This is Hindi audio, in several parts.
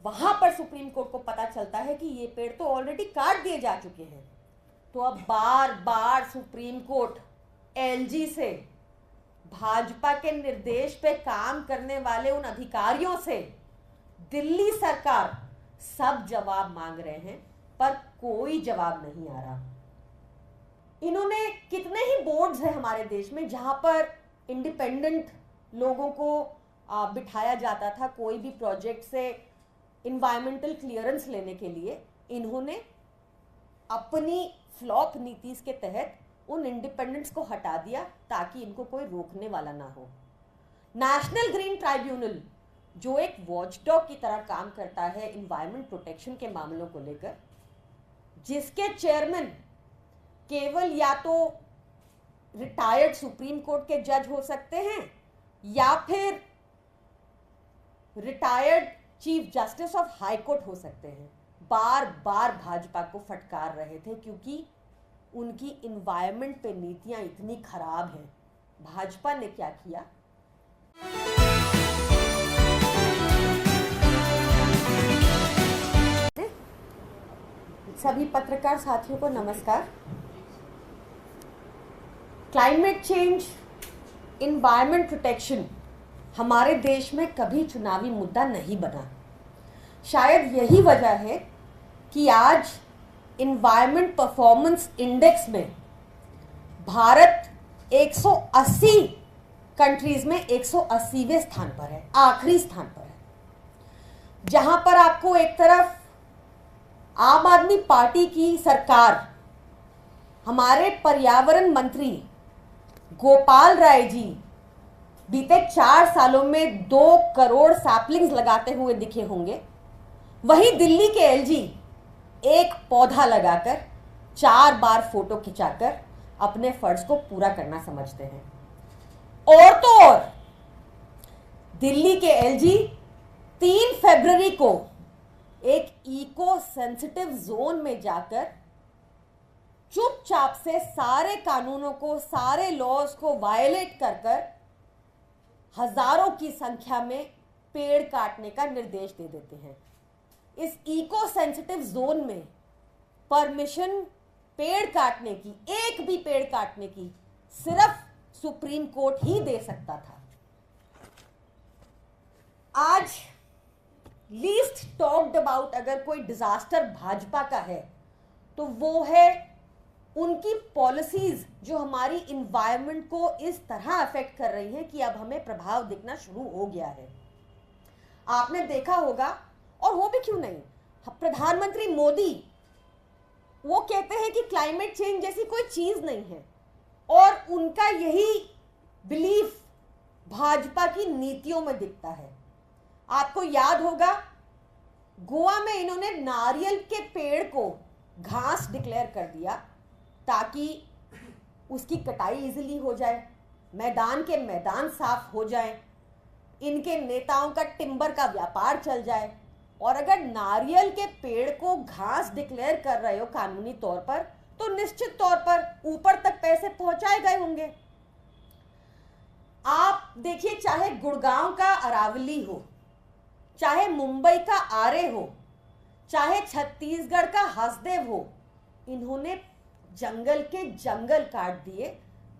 वहां पर सुप्रीम कोर्ट को पता चलता है कि ये पेड़ तो ऑलरेडी काट दिए जा चुके हैं। तो अब बार बार सुप्रीम कोर्ट एलजी से, भाजपा के निर्देश पे काम करने वाले उन अधिकारियों से, दिल्ली सरकार सब जवाब मांग रहे हैं, पर कोई जवाब नहीं आ रहा। इन्होंने कितने ही बोर्ड्स हैं हमारे देश में जहां पर इंडिपेंडेंट लोगों को बिठाया जाता था कोई भी प्रोजेक्ट से इन्वायरमेंटल क्लियरेंस लेने के लिए। इन्होंने अपनी फ्लॉप नीति के तहत उन इंडिपेंडेंट्स को हटा दिया ताकि इनको कोई रोकने वाला ना हो। नेशनल ग्रीन ट्राइब्यूनल जो एक वॉचडॉग की तरह काम करता है इन्वायरमेंट प्रोटेक्शन के मामलों को लेकर, जिसके चेयरमैन केवल या तो रिटायर्ड सुप्रीम कोर्ट के जज हो सकते हैं या फिर retired chief justice of high court हो सकते हैं, बार बार भाजपा को फटकार रहे थे क्योंकि उनकी इन्वायरमेंट पे नीतियां इतनी खराब हैं। भाजपा ने क्या किया? सभी पत्रकार साथियों को नमस्कार। क्लाइमेट चेंज, इन्वायरमेंट प्रोटेक्शन हमारे देश में कभी चुनावी मुद्दा नहीं बना। शायद यही वजह है कि आज इन्वायरमेंट परफॉर्मेंस इंडेक्स में भारत 180 कंट्रीज में 180वें स्थान पर है, आखिरी स्थान पर है। जहां पर आपको एक तरफ आम आदमी पार्टी की सरकार, हमारे पर्यावरण मंत्री गोपाल राय जी बीते 4 सालों में 2 करोड़ सैपलिंग्स लगाते हुए दिखे होंगे, वहीं दिल्ली के एलजी एक पौधा लगाकर 4 बार फोटो खिंचाकर अपने फर्ज को पूरा करना समझते हैं। और तो और दिल्ली के एलजी 3 फरवरी को एक इको सेंसिटिव जोन में जाकर चुपचाप से सारे कानूनों को, सारे लॉज को वायलेट कर हजारों की संख्या में पेड़ काटने का निर्देश दे देते हैं। इस इको सेंसिटिव जोन में परमिशन पेड़ काटने की, एक भी पेड़ काटने की, सिर्फ सुप्रीम कोर्ट ही दे सकता था। आज लीस्ट टॉक्ड अबाउट अगर कोई डिजास्टर भाजपा का है तो वो है उनकी पॉलिसीज जो हमारी इन्वायरमेंट को इस तरह अफेक्ट कर रही हैं कि अब हमें प्रभाव दिखना शुरू हो गया है। आपने देखा होगा, और वो भी क्यों नहीं, प्रधानमंत्री मोदी वो कहते हैं कि क्लाइमेट चेंज जैसी कोई चीज नहीं है, और उनका यही बिलीफ भाजपा की नीतियों में दिखता है। आपको याद होगा, गोवा में इन्होंने नारियल के पेड़ को घास डिक्लेयर कर दिया ताकि उसकी कटाई इजीली हो जाए, मैदान के मैदान साफ हो जाए, इनके नेताओं का टिम्बर का व्यापार चल जाए। और अगर नारियल के पेड़ को घास डिक्लेयर कर रहे हो कानूनी तौर पर, तो निश्चित तौर पर ऊपर तक पैसे पहुंचाए गए होंगे। आप देखिए, चाहे गुड़गांव का अरावली हो, चाहे मुंबई का आरे हो, चाहे छत्तीसगढ़ का हसदेव हो, इन्होंने जंगल के जंगल काट दिए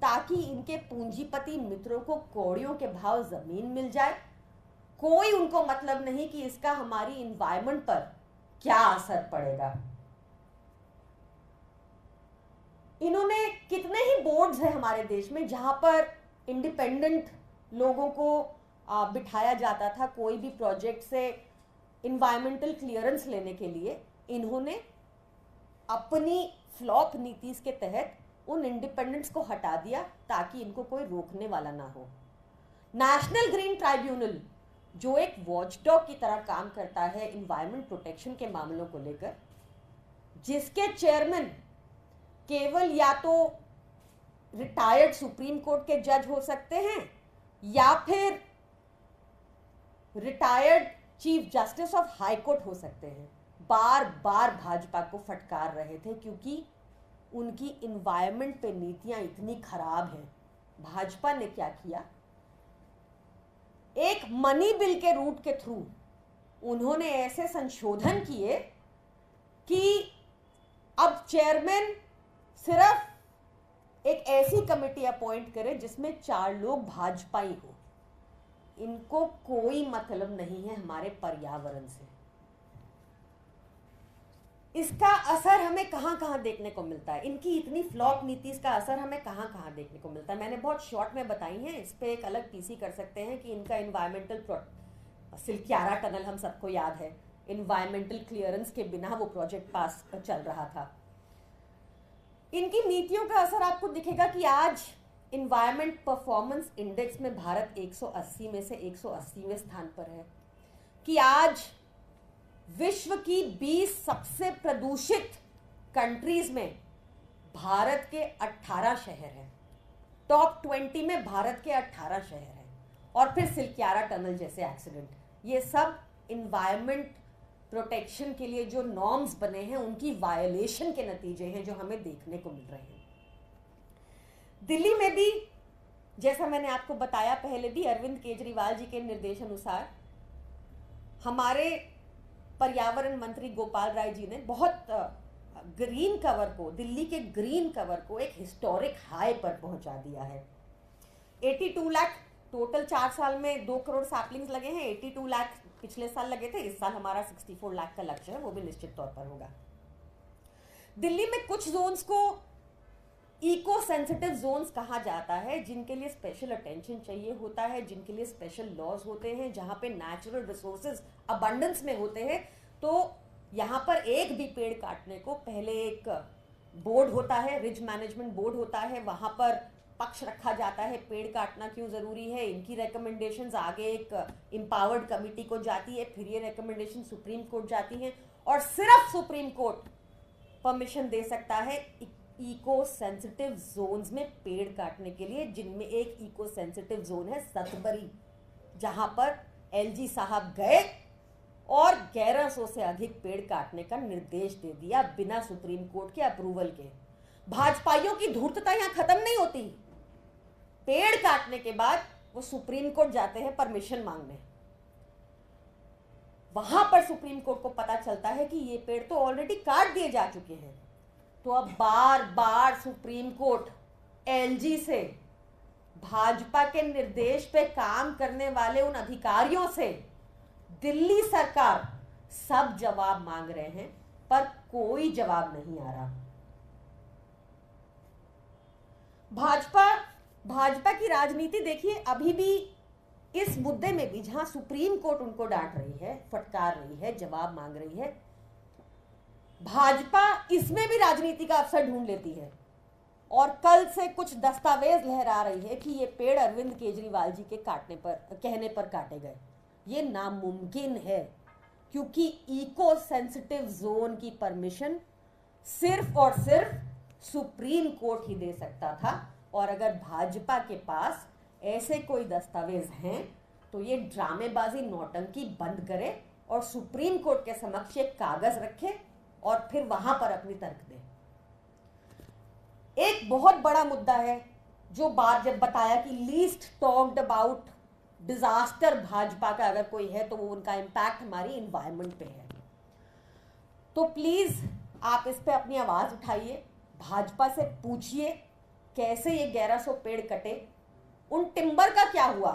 ताकि इनके पूंजीपति मित्रों को कौड़ियों के भाव जमीन मिल जाए। कोई उनको मतलब नहीं कि इसका हमारी इन्वायरमेंट पर क्या असर पड़ेगा। इन्होंने कितने ही बोर्ड्स हैं हमारे देश में जहां पर इंडिपेंडेंट लोगों को बिठाया जाता था कोई भी प्रोजेक्ट से इन्वायरमेंटल क्लियरेंस लेने के लिए। इन्होंने अपनी फ्लॉप नीति के तहत उन इंडिपेंडेंट्स को हटा दिया ताकि इनको कोई रोकने वाला ना हो। नेशनल ग्रीन ट्राइब्यूनल जो एक वॉचडॉग की तरह काम करता है इन्वायरमेंट प्रोटेक्शन के मामलों को लेकर, जिसके चेयरमैन केवल या तो रिटायर्ड सुप्रीम कोर्ट के जज हो सकते हैं या फिर retired chief justice of high court हो सकते हैं, बार बार भाजपा को फटकार रहे थे क्योंकि उनकी इन्वायरमेंट पे नीतियां इतनी खराब हैं। भाजपा ने क्या किया? एक मनी बिल के रूट के थ्रू उन्होंने ऐसे संशोधन किए कि अब चेयरमैन सिर्फ एक ऐसी कमेटी अपॉइंट करे जिसमें 4 लोग भाजपाई हो। इनको कोई मतलब नहीं है हमारे पर्यावरण से। इसका असर हमें कहाँ कहाँ देखने को मिलता है, इनकी इतनी फ्लॉप नीति, इसका असर हमें कहाँ कहाँ देखने को मिलता है। मैंने बहुत शॉर्ट में बताई हैं, इस पे एक अलग पीसी कर सकते हैं कि इनका इन्वायरमेंटल सिलक्यारा टनल हम सबको याद है, इन्वायरमेंटल क्लियरेंस के बिना वो प्रोजेक्ट पास चल रहा था। इनकी नीतियों का असर आपको दिखेगा कि आज इन्वायरमेंट परफॉर्मेंस इंडेक्स में भारत 180 में से 180वें स्थान पर है, कि आज विश्व की 20 सबसे प्रदूषित कंट्रीज में भारत के 18 शहर हैं, टॉप 20 में भारत के 18 शहर हैं। और फिर सिलक्यारा टनल जैसे एक्सीडेंट, ये सब इन्वायरमेंट प्रोटेक्शन के लिए जो नॉर्म्स बने हैं उनकी वायलेशन के नतीजे हैं जो हमें देखने को मिल रहे हैं। दिल्ली में भी, जैसा मैंने आपको बताया पहले भी, अरविंद केजरीवाल जी के निर्देश अनुसार हमारे पर्यावरण मंत्री गोपाल राय जी ने बहुत ग्रीन कवर को, दिल्ली के ग्रीन कवर को एक हिस्टोरिक हाई पर पहुंचा दिया है। 82 लाख टोटल 4 साल में 2 करोड़ सैपलिंग्स लगे हैं। 82 लाख पिछले साल लगे थे, इस साल हमारा 64 लाख का लक्ष्य है, वो भी निश्चित तौर पर होगा। दिल्ली में कुछ जोन्स को इको सेंसिटिव जोन्स कहा जाता है, जिनके लिए स्पेशल अटेंशन चाहिए होता है, जिनके लिए स्पेशल लॉज होते हैं, जहां पे नेचुरल रिसोर्सेज अबंडेंस में होते हैं। तो यहाँ पर एक भी पेड़ काटने को पहले एक बोर्ड होता है, रिज मैनेजमेंट बोर्ड होता है, वहां पर पक्ष रखा जाता है पेड़ काटना क्यों जरूरी है। इनकी रिकमेंडेशंस आगे एक एम्पावर्ड कमिटी को जाती है, फिर ये रिकमेंडेशन सुप्रीम कोर्ट जाती हैं और सिर्फ सुप्रीम कोर्ट परमिशन दे सकता है इको सेंसिटिव जोन्स में पेड़ काटने के लिए, जिनमें एक इको सेंसिटिव जोन है सतबरी, जहां पर एलजी साहब गए और 1100 से अधिक पेड़ काटने का निर्देश दे दिया बिना सुप्रीम कोर्ट के अप्रूवल के। भाजपाइयों की धूर्तता यहां खत्म नहीं होती। पेड़ काटने के बाद वो सुप्रीम कोर्ट जाते हैं परमिशन मांगने। वहां पर सुप्रीम कोर्ट को पता चलता है कि ये पेड़ तो ऑलरेडी काट दिए जा चुके हैं। तो अब बार बार सुप्रीम कोर्ट एलजी से, भाजपा के निर्देश पे काम करने वाले उन अधिकारियों से दिल्ली सरकार सब जवाब मांग रहे हैं, पर कोई जवाब नहीं आ रहा। भाजपा की राजनीति देखिए, अभी भी इस मुद्दे में भी जहां सुप्रीम कोर्ट उनको डांट रही है, फटकार रही है, जवाब मांग रही है, भाजपा इसमें भी राजनीति का अवसर ढूंढ लेती है और कल से कुछ दस्तावेज लहरा रही है कि ये पेड़ अरविंद केजरीवाल जी के कहने पर काटे गए। ये नामुमकिन है, क्योंकि इको सेंसिटिव जोन की परमिशन सिर्फ और सिर्फ सुप्रीम कोर्ट ही दे सकता था। और अगर भाजपा के पास ऐसे कोई दस्तावेज हैं तो ये ड्रामेबाजी, नौटंकी बंद करे और सुप्रीम कोर्ट के समक्ष एक कागज रखे और फिर वहां पर अपनी तर्क दे। एक बहुत बड़ा मुद्दा है जो बात जब बताया कि least talked about disaster Bhajpa का अगर कोई है तो वो उनका इंपैक्ट हमारी इन्वायरमेंट पे है। तो प्लीज आप इस पे अपनी आवाज उठाइए, भाजपा से पूछिए कैसे ये 1100 पेड़ कटे, उन टिम्बर का क्या हुआ,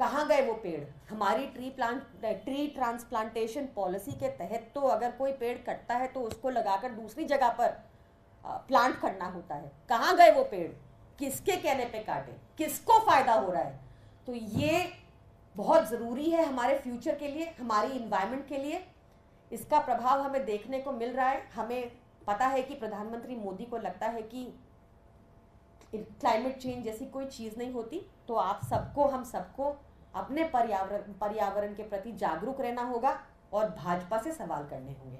कहाँ गए वो पेड़। हमारी ट्री ट्रांसप्लांटेशन पॉलिसी के तहत तो अगर कोई पेड़ कटता है तो उसको लगाकर दूसरी जगह पर प्लांट करना होता है। कहाँ गए वो पेड़, किसके कहने पे काटे, किसको फायदा हो रहा है। तो ये बहुत ज़रूरी है हमारे फ्यूचर के लिए, हमारी इन्वायरमेंट के लिए। इसका प्रभाव हमें देखने को मिल रहा है। हमें पता है कि प्रधानमंत्री मोदी को लगता है कि क्लाइमेट चेंज जैसी कोई चीज़ नहीं होती। तो आप सबको, हम सबको अपने पर्यावरण के प्रति जागरूक रहना होगा और भाजपा से सवाल करने होंगे।